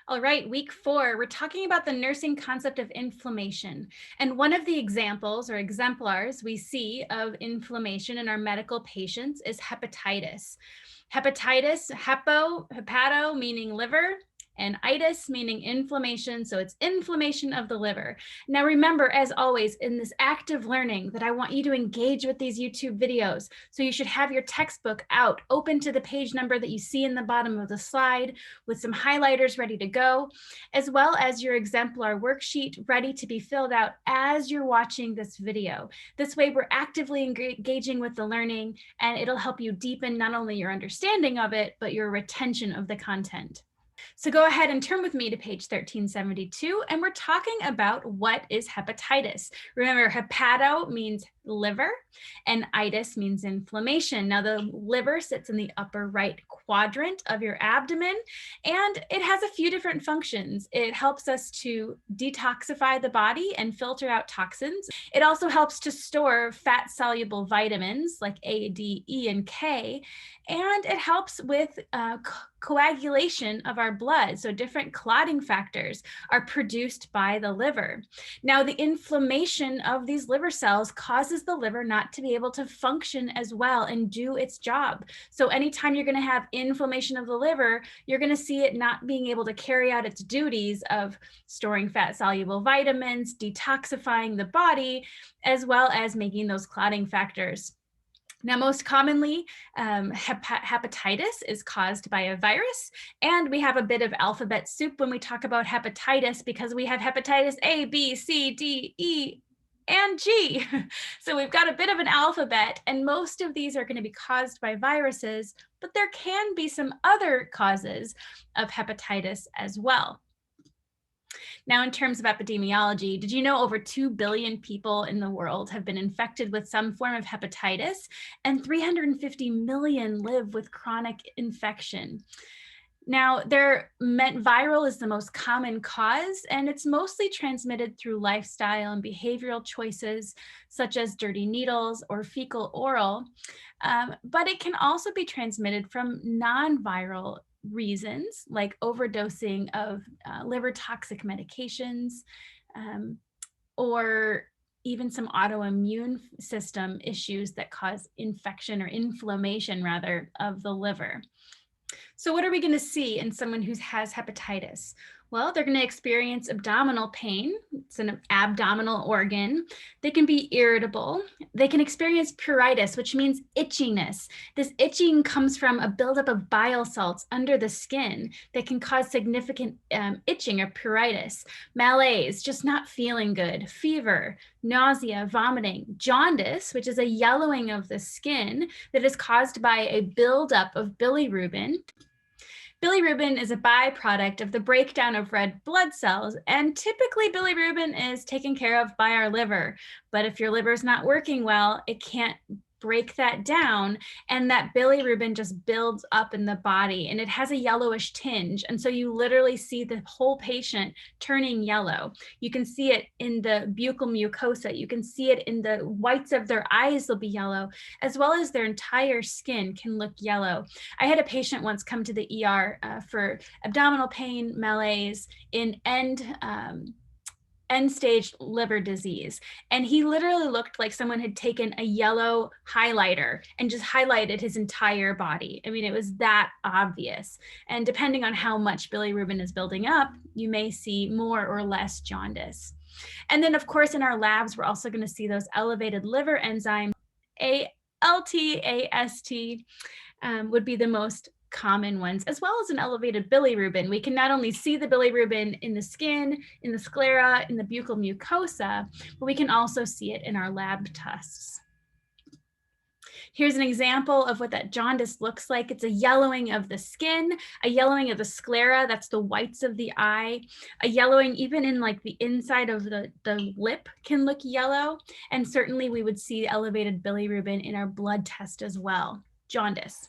All right, week 4, we're talking about the nursing concept of inflammation. And one of the examples or exemplars we see of inflammation in our medical patients is hepatitis. Hepatitis, hepato meaning liver, and itis meaning inflammation. So it's inflammation of the liver. Now, remember, as always, in this active learning, that I want you to engage with these YouTube videos. So you should have your textbook out, open to the page number that you see in the bottom of the slide with some highlighters ready to go, as well as your exemplar worksheet ready to be filled out as you're watching this video. This way, we're actively engaging with the learning, and it'll help you deepen not only your understanding of it, but your retention of the content. So go ahead and turn with me to page 1372, and we're talking about what is hepatitis. Remember, hepato means liver, and itis means inflammation. Now, the liver sits in the upper right quadrant of your abdomen, and it has a few different functions. It helps us to detoxify the body and filter out toxins. It also helps to store fat-soluble vitamins like A, D, E, and K, and it helps with coagulation of our blood. So different clotting factors are produced by the liver. Now, the inflammation of these liver cells causes the liver not to be able to function as well and do its job. So anytime you're going to have inflammation of the liver, you're going to see it not being able to carry out its duties of storing fat-soluble vitamins, detoxifying the body, as well as making those clotting factors. Now, most commonly, hepatitis is caused by a virus, and we have a bit of alphabet soup when we talk about hepatitis because we have hepatitis A, B, C, D, E, and G. So we've got a bit of an alphabet, and most of these are going to be caused by viruses, but there can be some other causes of hepatitis as well. Now, in terms of epidemiology, did you know over 2 billion people in the world have been infected with some form of hepatitis, and 350 million live with chronic infection? Now, viral is the most common cause, and it's mostly transmitted through lifestyle and behavioral choices, such as dirty needles or fecal oral. But it can also be transmitted from non-viral reasons, like overdosing of liver toxic medications, or even some autoimmune system issues that cause infection or inflammation, rather, of the liver. So what are we going to see in someone who has hepatitis? Well, they're going to experience abdominal pain. It's an abdominal organ. They can be irritable. They can experience pruritus, which means itchiness. This itching comes from a buildup of bile salts under the skin that can cause significant itching or pruritus. Malaise, just not feeling good. Fever, nausea, vomiting. Jaundice, which is a yellowing of the skin that is caused by a buildup of bilirubin. Bilirubin is a byproduct of the breakdown of red blood cells, and typically bilirubin is taken care of by our liver. But if your liver is not working well, it can't break that down, and that bilirubin just builds up in the body, and it has a yellowish tinge. And so you literally see the whole patient turning yellow. You can see it in the buccal mucosa. You can see it in the whites of their eyes will be yellow, as well as their entire skin can look yellow. I had a patient once come to the ER for abdominal pain, malaise, in end-stage liver disease. And he literally looked like someone had taken a yellow highlighter and just highlighted his entire body. I mean, it was that obvious. And depending on how much bilirubin is building up, you may see more or less jaundice. And then, of course, in our labs, we're also going to see those elevated liver enzymes. ALT, AST would be the most common ones, as well as an elevated bilirubin. We can not only see the bilirubin in the skin, in the sclera, in the buccal mucosa, but we can also see it in our lab tests. Here's an example of what that jaundice looks like. It's a yellowing of the skin, a yellowing of the sclera, that's the whites of the eye, a yellowing even in like the inside of the lip can look yellow. And certainly we would see elevated bilirubin in our blood test as well, jaundice.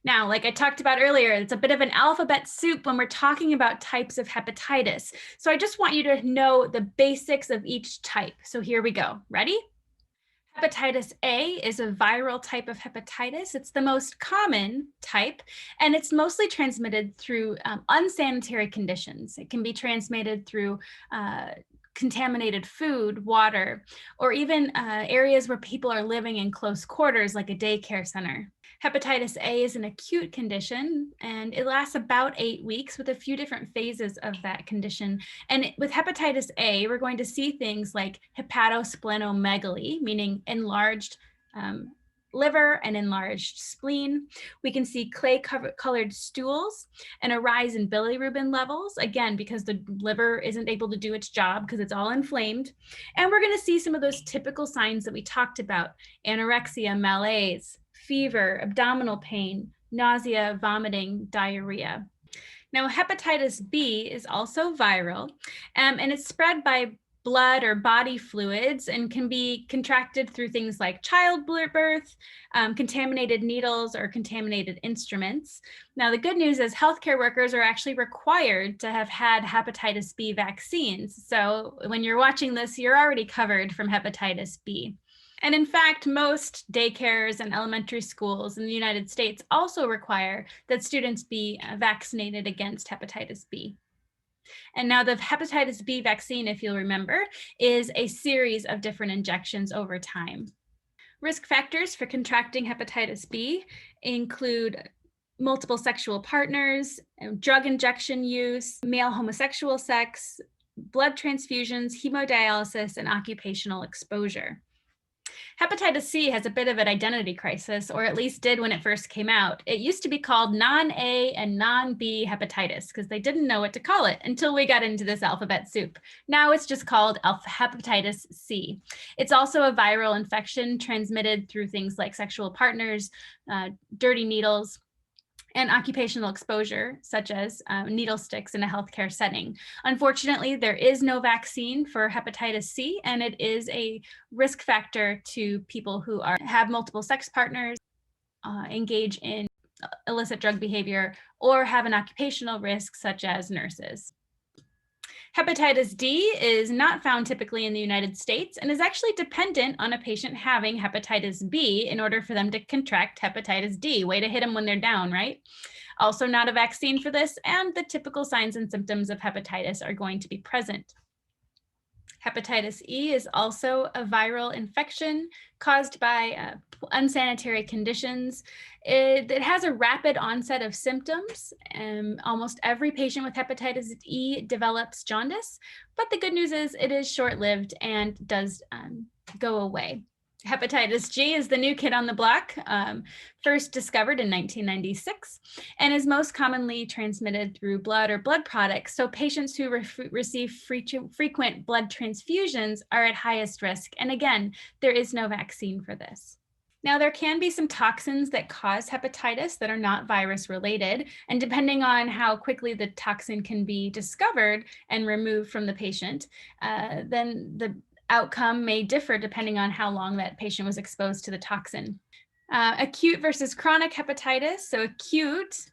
Now, like I talked about earlier, it's a bit of an alphabet soup when we're talking about types of hepatitis. So I just want you to know the basics of each type. So here we go. Ready? Hepatitis A is a viral type of hepatitis. It's the most common type, and it's mostly transmitted through unsanitary conditions. It can be transmitted through contaminated food, water, or even areas where people are living in close quarters, like a daycare center. Hepatitis A is an acute condition, and it lasts about 8 weeks with a few different phases of that condition. And with hepatitis A, we're going to see things like hepatosplenomegaly, meaning enlarged liver and enlarged spleen. We can see clay-colored stools and a rise in bilirubin levels, again, because the liver isn't able to do its job because it's all inflamed. And we're going to see some of those typical signs that we talked about: anorexia, malaise, fever, abdominal pain, nausea, vomiting, diarrhea. Now, hepatitis B is also viral, and it's spread by blood or body fluids and can be contracted through things like childbirth, contaminated needles, or contaminated instruments. Now, the good news is healthcare workers are actually required to have had hepatitis B vaccines. So when you're watching this, you're already covered from hepatitis B. And in fact, most daycares and elementary schools in the United States also require that students be vaccinated against hepatitis B. And now the hepatitis B vaccine, if you'll remember, is a series of different injections over time. Risk factors for contracting hepatitis B include multiple sexual partners, drug injection use, male homosexual sex, blood transfusions, hemodialysis, and occupational exposure. Hepatitis C has a bit of an identity crisis, or at least did when it first came out. It used to be called non-A and non-B hepatitis because they didn't know what to call it until we got into this alphabet soup. Now it's just called hepatitis C. It's also a viral infection transmitted through things like sexual partners, dirty needles, and occupational exposure, such as needle sticks in a healthcare setting. Unfortunately, there is no vaccine for hepatitis C, and it is a risk factor to people who have multiple sex partners, engage in illicit drug behavior, or have an occupational risk, such as nurses. Hepatitis D is not found typically in the United States and is actually dependent on a patient having hepatitis B in order for them to contract hepatitis D. Way to hit them when they're down, right? Also not a vaccine for this, and the typical signs and symptoms of hepatitis are going to be present. Hepatitis E is also a viral infection caused by unsanitary conditions. It has a rapid onset of symptoms. Almost every patient with hepatitis E develops jaundice, but the good news is it is short-lived and does go away. Hepatitis G is the new kid on the block, first discovered in 1996, and is most commonly transmitted through blood or blood products. So patients who receive frequent blood transfusions are at highest risk. And again, there is no vaccine for this. Now, there can be some toxins that cause hepatitis that are not virus related, and depending on how quickly the toxin can be discovered and removed from the patient, then the outcome may differ depending on how long that patient was exposed to the toxin. Acute versus chronic hepatitis. So acute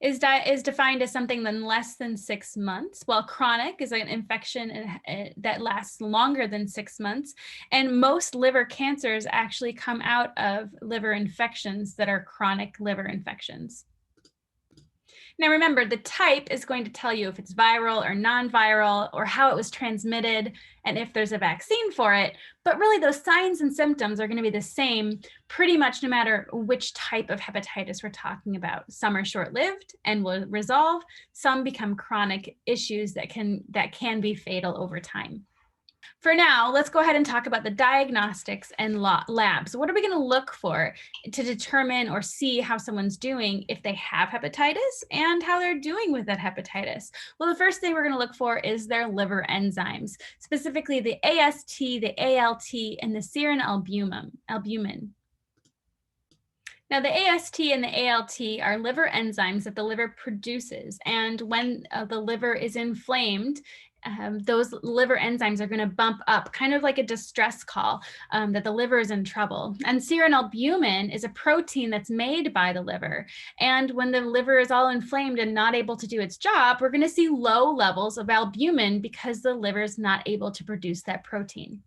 is defined as something less than 6 months, while chronic is an infection that lasts longer than 6 months. And most liver cancers actually come out of liver infections that are chronic liver infections. Now remember, the type is going to tell you if it's viral or non-viral, or how it was transmitted, and if there's a vaccine for it. But really, those signs and symptoms are going to be the same pretty much no matter which type of hepatitis we're talking about. Some are short-lived and will resolve. Some become chronic issues that can be fatal over time. For now, let's go ahead and talk about the diagnostics and labs. What are we going to look for to determine or see how someone's doing if they have hepatitis and how they're doing with that hepatitis? Well, the first thing we're going to look for is their liver enzymes, specifically the AST, the ALT, and the serum albumin. Now, the AST and the ALT are liver enzymes that the liver produces, and when the liver is inflamed, those liver enzymes are going to bump up, kind of like a distress call that the liver is in trouble. And serum albumin is a protein that's made by the liver. And when the liver is all inflamed and not able to do its job, we're going to see low levels of albumin because the liver is not able to produce that protein.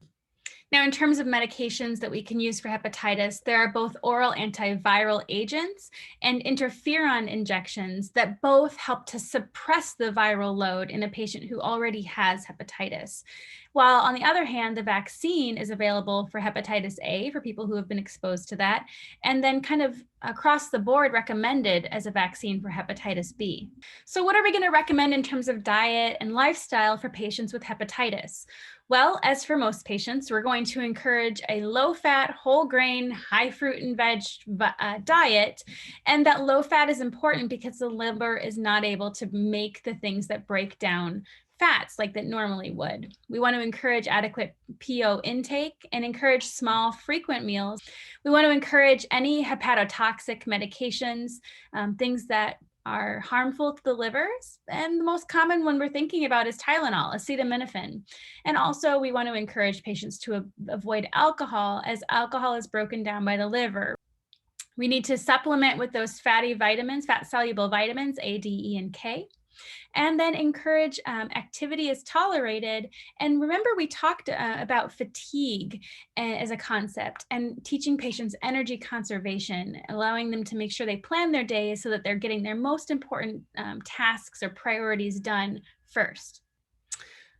Now, in terms of medications that we can use for hepatitis, there are both oral antiviral agents and interferon injections that both help to suppress the viral load in a patient who already has hepatitis. While on the other hand, the vaccine is available for hepatitis A for people who have been exposed to that, and then kind of across the board recommended as a vaccine for hepatitis B. So what are we going to recommend in terms of diet and lifestyle for patients with hepatitis? Well, as for most patients, we're going to encourage a low-fat, whole grain, high fruit and veg diet. And that low fat is important because the liver is not able to make the things that break down fats like that normally would. We want to encourage adequate PO intake and encourage small, frequent meals. We want to encourage any hepatotoxic medications, things that are harmful to the livers. And the most common one we're thinking about is Tylenol, acetaminophen. And also we want to encourage patients to avoid alcohol, as alcohol is broken down by the liver. We need to supplement with those fatty vitamins, fat-soluble vitamins, A, D, E, and K. And then encourage activity as tolerated. And remember, we talked about fatigue as a concept and teaching patients energy conservation, allowing them to make sure they plan their days so that they're getting their most important tasks or priorities done first.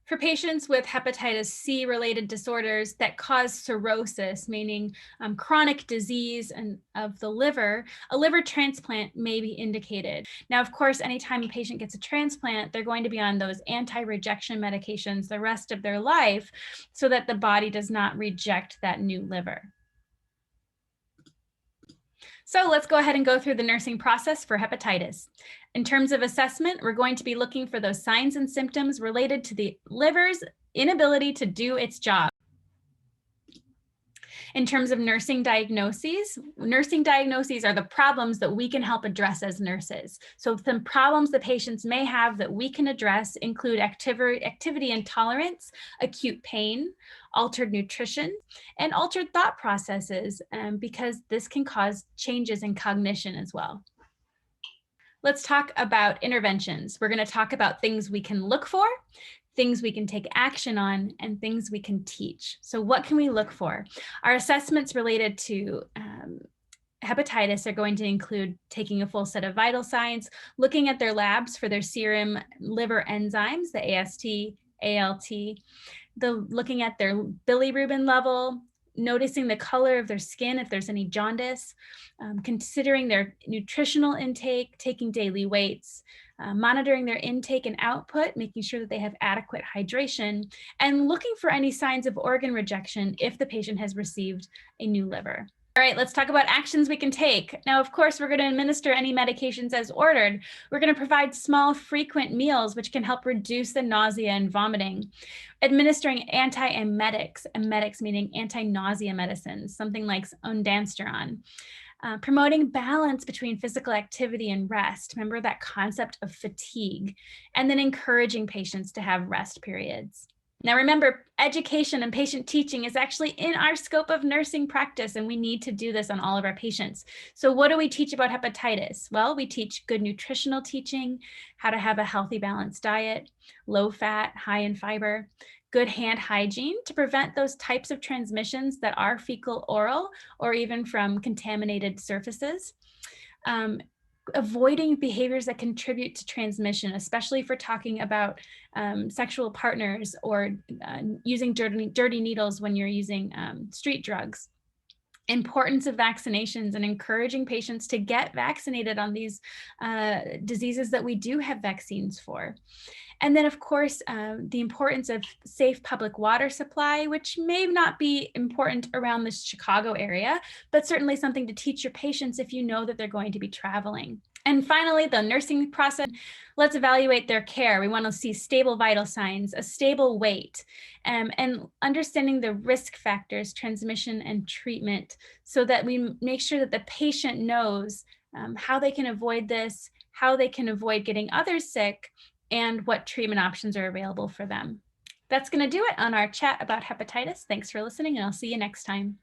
For patients with hepatitis C related disorders that cause cirrhosis, meaning chronic disease of the liver, a liver transplant may be indicated. Now, of course, anytime a patient gets a transplant, they're going to be on those anti-rejection medications the rest of their life so that the body does not reject that new liver. So let's go ahead and go through the nursing process for hepatitis. In terms of assessment, we're going to be looking for those signs and symptoms related to the liver's inability to do its job. In terms of nursing diagnoses are the problems that we can help address as nurses. So some problems the patients may have that we can address include activity intolerance, acute pain, altered nutrition, and altered thought processes, because this can cause changes in cognition as well. Let's talk about interventions. We're going to talk about things we can look for, things we can take action on, and things we can teach. So what can we look for? Our assessments related to hepatitis are going to include taking a full set of vital signs, looking at their labs for their serum liver enzymes, the AST, ALT, looking at their bilirubin level, noticing the color of their skin if there's any jaundice, considering their nutritional intake, taking daily weights, monitoring their intake and output, making sure that they have adequate hydration, and looking for any signs of organ rejection if the patient has received a new liver. All right, let's talk about actions we can take. Now, of course, we're going to administer any medications as ordered. We're going to provide small, frequent meals, which can help reduce the nausea and vomiting. Administering antiemetics, emetics meaning anti-nausea medicines, something like ondansetron. Promoting balance between physical activity and rest. Remember that concept of fatigue. And then encouraging patients to have rest periods. Now remember, education and patient teaching is actually in our scope of nursing practice, and we need to do this on all of our patients. So what do we teach about hepatitis? Well, we teach good nutritional teaching, how to have a healthy, balanced diet, low fat, high in fiber, good hand hygiene to prevent those types of transmissions that are fecal oral or even from contaminated surfaces. Avoiding behaviors that contribute to transmission, especially if we're talking about sexual partners or using dirty needles when you're using street drugs. Importance of vaccinations and encouraging patients to get vaccinated on these diseases that we do have vaccines for. And then, of course, the importance of safe public water supply, which may not be important around the Chicago area, but certainly something to teach your patients if you know that they're going to be traveling. And finally, the nursing process, let's evaluate their care. We want to see stable vital signs, a stable weight, and understanding the risk factors, transmission and treatment, so that we make sure that the patient knows how they can avoid this, how they can avoid getting others sick, and what treatment options are available for them. That's going to do it on our chat about hepatitis. Thanks for listening, and I'll see you next time.